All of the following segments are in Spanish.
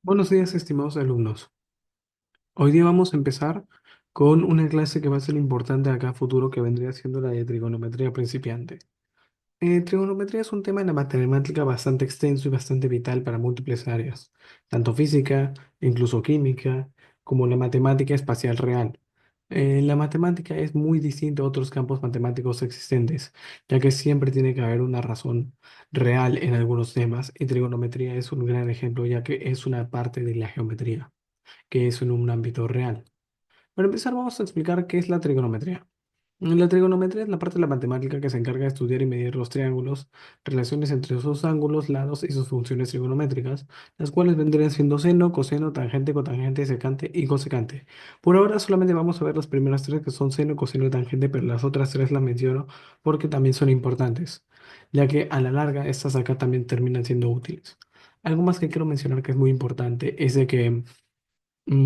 Buenos días, estimados alumnos. Hoy día vamos a empezar con una clase que va a ser importante acá a futuro, que vendría siendo la de trigonometría principiante. Trigonometría es un tema en la matemática bastante extenso y bastante vital para múltiples áreas, tanto física, incluso química, como la matemática espacial real. La matemática es muy distinta a otros campos matemáticos existentes, ya que siempre tiene que haber una razón real en algunos temas, y trigonometría es un gran ejemplo, ya que es una parte de la geometría que es en un ámbito real. Para empezar, vamos a explicar qué es la trigonometría. La trigonometría es la parte de la matemática que se encarga de estudiar y medir los triángulos, relaciones entre sus ángulos, lados y sus funciones trigonométricas, las cuales vendrían siendo seno, coseno, tangente, cotangente, secante y cosecante. Por ahora solamente vamos a ver las primeras tres, que son seno, coseno y tangente, pero las otras tres las menciono porque también son importantes, ya que a la larga estas acá también terminan siendo útiles. Algo más que quiero mencionar que es muy importante es de que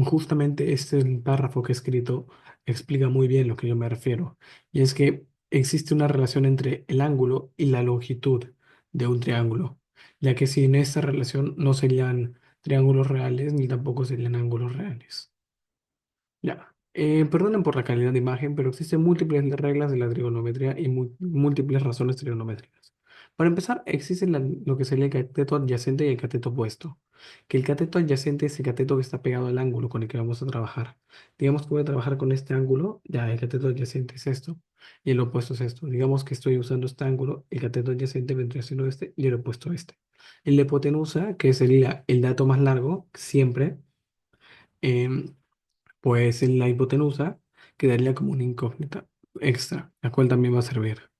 justamente este párrafo que he escrito explica muy bien lo que yo me refiero, y es que existe una relación entre el ángulo y la longitud de un triángulo, ya que sin esta relación no serían triángulos reales ni tampoco serían ángulos reales. Ya. Perdonen por la calidad de imagen, pero existen múltiples reglas de la trigonometría y múltiples razones trigonométricas. Para empezar, existe lo que sería el cateto adyacente y el cateto opuesto. Que el cateto adyacente es el cateto que está pegado al ángulo con el que vamos a trabajar. Digamos que voy a trabajar con este ángulo, ya el cateto adyacente es esto, y el opuesto es esto. Digamos que estoy usando este ángulo, el cateto adyacente vendría siendo este y el opuesto este. El de hipotenusa, que sería el dato más largo, siempre. em, pues en la hipotenusa quedaría como una incógnita extra, la cual también va a servir.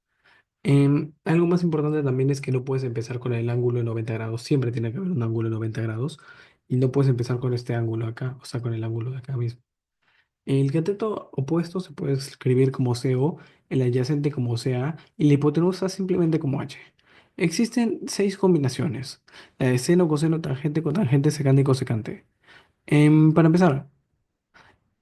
Algo más importante también es que no puedes empezar con el ángulo de 90 grados, siempre tiene que haber un ángulo de 90 grados, y no puedes empezar con este ángulo acá, o sea, con el ángulo de acá mismo. El cateto opuesto se puede escribir como CO, el adyacente como CA y la hipotenusa simplemente como H. Existen seis combinaciones: la de seno, coseno, tangente, cotangente, secante y cosecante. Para empezar,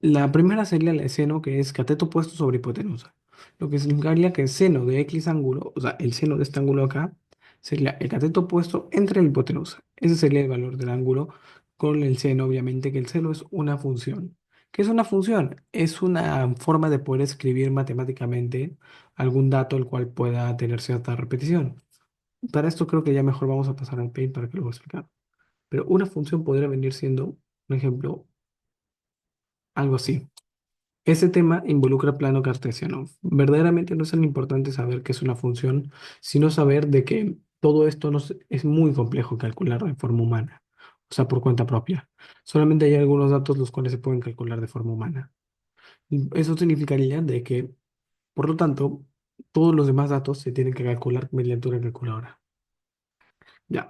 la primera sería el seno, que es cateto opuesto sobre hipotenusa. Lo que significaría que el seno de X ángulo, o sea, el seno de este ángulo acá, sería el cateto opuesto entre la hipotenusa. Ese sería el valor del ángulo con el seno, obviamente, que el seno es una función. ¿Qué es una función? Es una forma de poder escribir matemáticamente algún dato el cual pueda tener cierta repetición. Para esto creo que ya mejor vamos a pasar al Paint para que lo voy a explicar. Pero una función podría venir siendo, por ejemplo, algo así. Este tema involucra plano cartesiano. Verdaderamente no es tan importante saber qué es una función, sino saber de que todo esto es muy complejo calcular de forma humana, o sea, por cuenta propia. Solamente hay algunos datos los cuales se pueden calcular de forma humana. Y eso significaría de que, por lo tanto, todos los demás datos se tienen que calcular mediante una calculadora. Ya.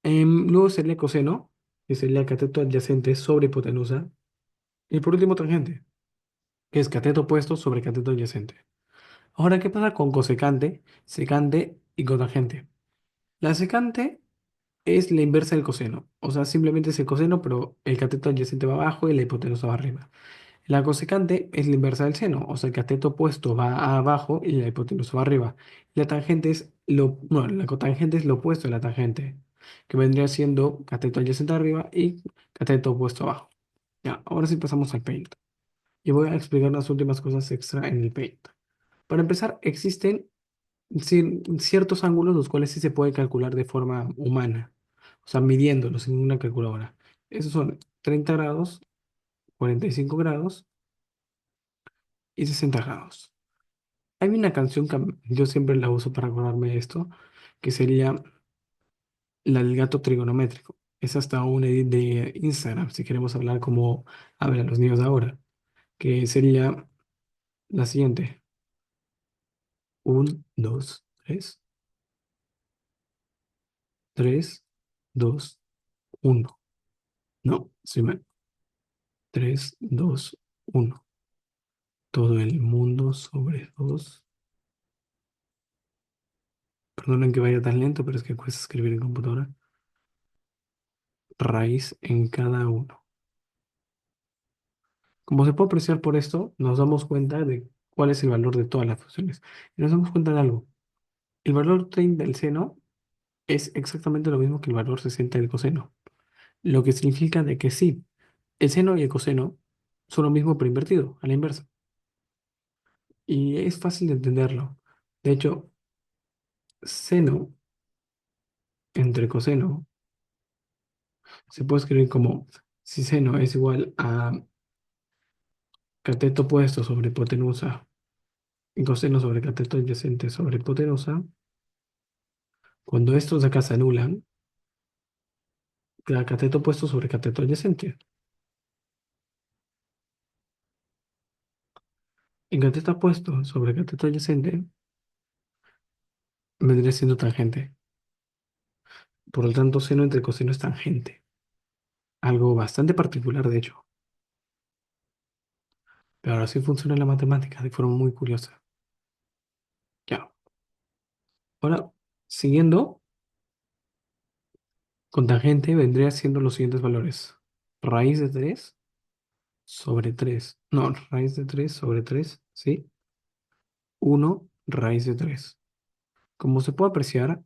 Luego sería coseno, que sería cateto adyacente sobre hipotenusa. Y por último, tangente, que es cateto opuesto sobre cateto adyacente. Ahora, ¿qué pasa con cosecante, secante y cotangente? La secante es la inversa del coseno, o sea, simplemente es el coseno, pero el cateto adyacente va abajo y la hipotenusa va arriba. La cosecante es la inversa del seno, o sea, el cateto opuesto va abajo y la hipotenusa va arriba. La tangente es bueno, la cotangente es lo opuesto de la tangente, que vendría siendo cateto adyacente arriba y cateto opuesto abajo. Ya, ahora sí pasamos al paint. Y voy a explicar las últimas cosas extra en el paint. Para empezar, existen ciertos ángulos los cuales sí se puede calcular de forma humana, o sea, midiéndolos en una calculadora. Esos son 30 grados, 45 grados y 60 grados. Hay una canción que yo siempre la uso para acordarme de esto, que sería la del gato trigonométrico. Es hasta un edit de Instagram, si queremos hablar como hablan los niños de ahora, que sería la siguiente. Un, dos, tres, tres, dos, uno. No, sí, 3, 2, 1. Todo el mundo sobre dos. Perdonen que vaya tan lento, pero es que cuesta escribir en computadora. Raíz en cada uno. Como se puede apreciar por esto, nos damos cuenta de cuál es el valor de todas las funciones. Y nos damos cuenta de algo. El valor 30 del seno es exactamente lo mismo que el valor 60 del coseno. lo que significa de que sí, el seno y el coseno son lo mismo pero invertido, a la inversa. Y es fácil de entenderlo. De hecho, seno entre coseno se puede escribir como si seno es igual a cateto opuesto sobre hipotenusa y coseno sobre cateto adyacente sobre hipotenusa. Cuando estos de acá se anulan, queda cateto opuesto sobre cateto adyacente. En cateto opuesto sobre cateto adyacente vendría siendo tangente. Por lo tanto, seno entre coseno es tangente. Algo bastante particular, de hecho. Pero ahora sí funciona la matemática de forma muy curiosa. Ya. Ahora, siguiendo, con tangente vendría siendo los siguientes valores. Raíz de 3 sobre 3. No, raíz de 3 sobre 3, ¿sí? Uno raíz de 3. Como se puede apreciar,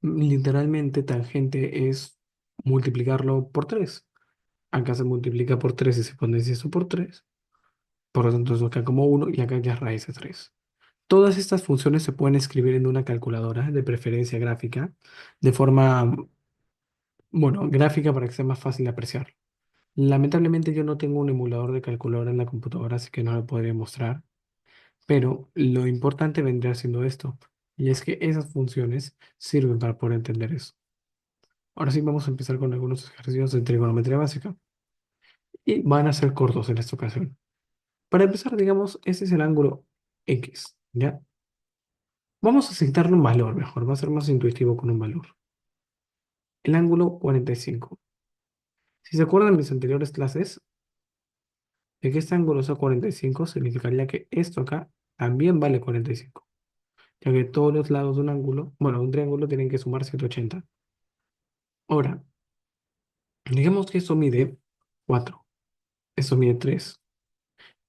literalmente tangente es multiplicarlo por 3. Acá se multiplica por 3 y se potencia eso por 3. Por lo tanto, eso acá como uno y acá ya es raíz de 3. Todas estas funciones se pueden escribir en una calculadora, de preferencia gráfica, de forma, bueno, gráfica para que sea más fácil de apreciar. Lamentablemente yo no tengo un emulador de calculadora en la computadora, así que no lo podría mostrar, pero lo importante vendría siendo esto, y es que esas funciones sirven para poder entender eso. Ahora sí vamos a empezar con algunos ejercicios de trigonometría básica, y van a ser cortos en esta ocasión. Para empezar, digamos, este es el ángulo X, ¿ya? Vamos a asigtarle un valor mejor, va a ser más intuitivo con un valor. El ángulo 45. Si se acuerdan de mis anteriores clases, de que este ángulo sea 45 significaría que esto acá también vale 45, ya que todos los lados de un ángulo, bueno, de un triángulo tienen que sumar 180. Ahora, digamos que esto mide 4, esto mide 3,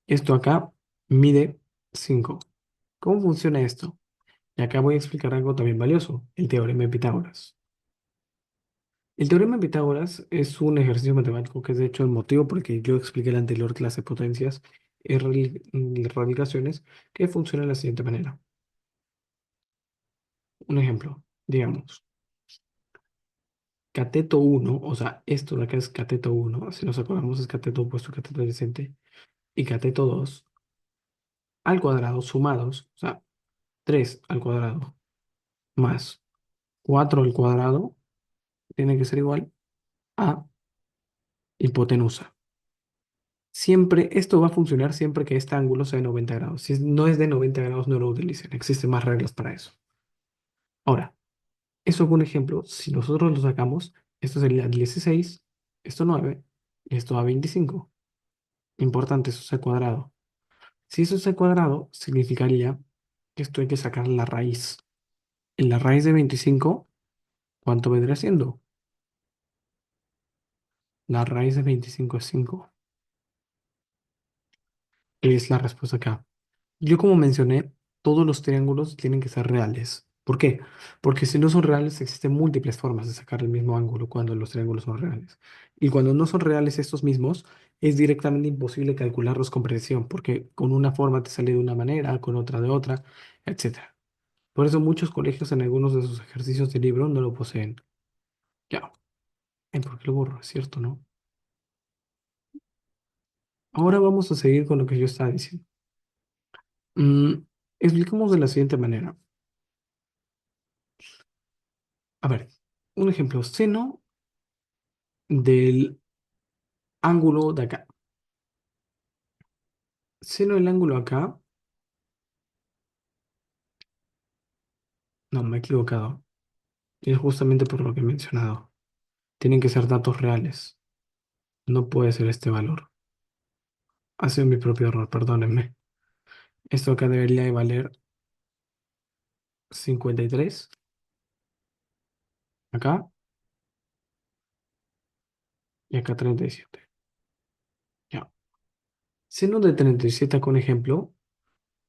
esto acá mide 5. ¿Cómo funciona esto? Y acá voy a explicar algo también valioso, el teorema de Pitágoras. El teorema de Pitágoras es un ejercicio matemático que es de hecho el motivo por el que yo expliqué en la anterior clase de potencias y radicaciones que funciona de la siguiente manera. Un ejemplo, digamos, cateto uno, o sea, esto de acá es cateto uno, si nos acordamos es cateto opuesto, cateto adyacente, y cateto 2 al cuadrado sumados, o sea, 3 al cuadrado más 4 al cuadrado tiene que ser igual a hipotenusa. Siempre, esto va a funcionar siempre que este ángulo sea de 90 grados. Si no es de 90 grados, no lo utilicen. Existen más reglas para eso. Ahora, eso es un ejemplo. Si nosotros lo sacamos, esto sería 16, esto 9 y esto da 25. Importante, eso es al cuadrado. Si eso es al cuadrado, significaría que esto hay que sacar la raíz. En la raíz de 25, ¿cuánto vendría siendo? La raíz de 25 es 5. Es la respuesta acá. Yo como mencioné, todos los triángulos tienen que ser reales. ¿Por qué? Porque si no son reales, existen múltiples formas de sacar el mismo ángulo cuando los triángulos son reales. Y cuando no son reales estos mismos, es directamente imposible calcularlos con precisión, porque con una forma te sale de una manera, con otra de otra, etcétera. Por eso muchos colegios en algunos de sus ejercicios de libro no lo poseen. Ya, ¿por qué lo borro? Es cierto, ¿no? Ahora vamos a seguir con lo que yo estaba diciendo. Mm, explicamos de la siguiente manera. A ver, un ejemplo, seno del ángulo de acá. Seno del ángulo acá, no, me he equivocado. Y es justamente por lo que he mencionado. Tienen que ser datos reales. No puede ser este valor. Ha sido mi propio error, perdónenme. Esto acá debería de valer 53, acá y acá 37. Ya. Seno de 37 con ejemplo,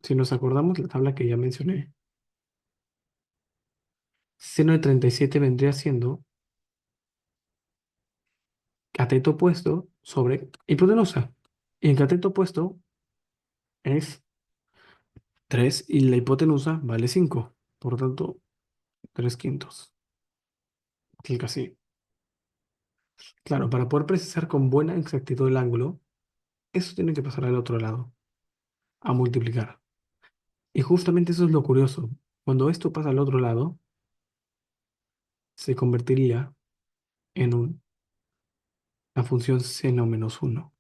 si nos acordamos la tabla que ya mencioné, seno de 37 vendría siendo cateto opuesto sobre hipotenusa. Y el cateto opuesto es 3 y la hipotenusa vale 5. Por lo tanto, 3 quintos. Clic así. Claro, para poder precisar con buena exactitud el ángulo, eso tiene que pasar al otro lado, a multiplicar. Y justamente eso es lo curioso. Cuando esto pasa al otro lado, se convertiría en una función seno menos uno.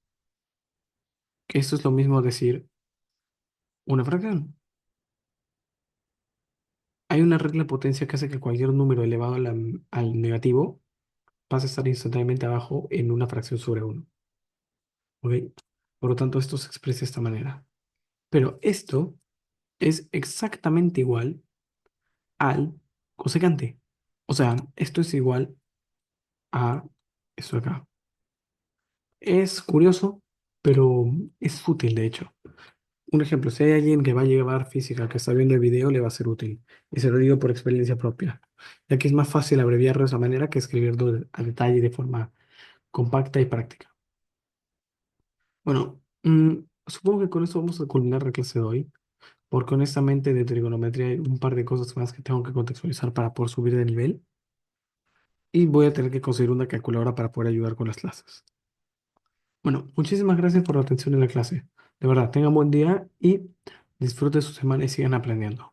Que esto es lo mismo decir una fracción. Hay una regla de potencia que hace que cualquier número elevado al negativo pase a estar instantáneamente abajo en una fracción sobre uno. ¿Ok? Por lo tanto, esto se expresa de esta manera. Pero esto es exactamente igual al cosecante. O sea, esto es igual a esto de acá. Es curioso, pero es útil, de hecho. Un ejemplo, si hay alguien que va a llevar física, que está viendo el video, le va a ser útil. Y se lo digo por experiencia propia, ya que es más fácil abreviarlo de esa manera que escribirlo a detalle de forma compacta y práctica. Bueno, supongo que con esto vamos a culminar la clase de hoy, porque honestamente de trigonometría hay un par de cosas más que tengo que contextualizar para poder subir de nivel y voy a tener que conseguir una calculadora para poder ayudar con las clases. Bueno, muchísimas gracias por la atención en la clase. De verdad, tengan buen día y disfruten su semana y sigan aprendiendo.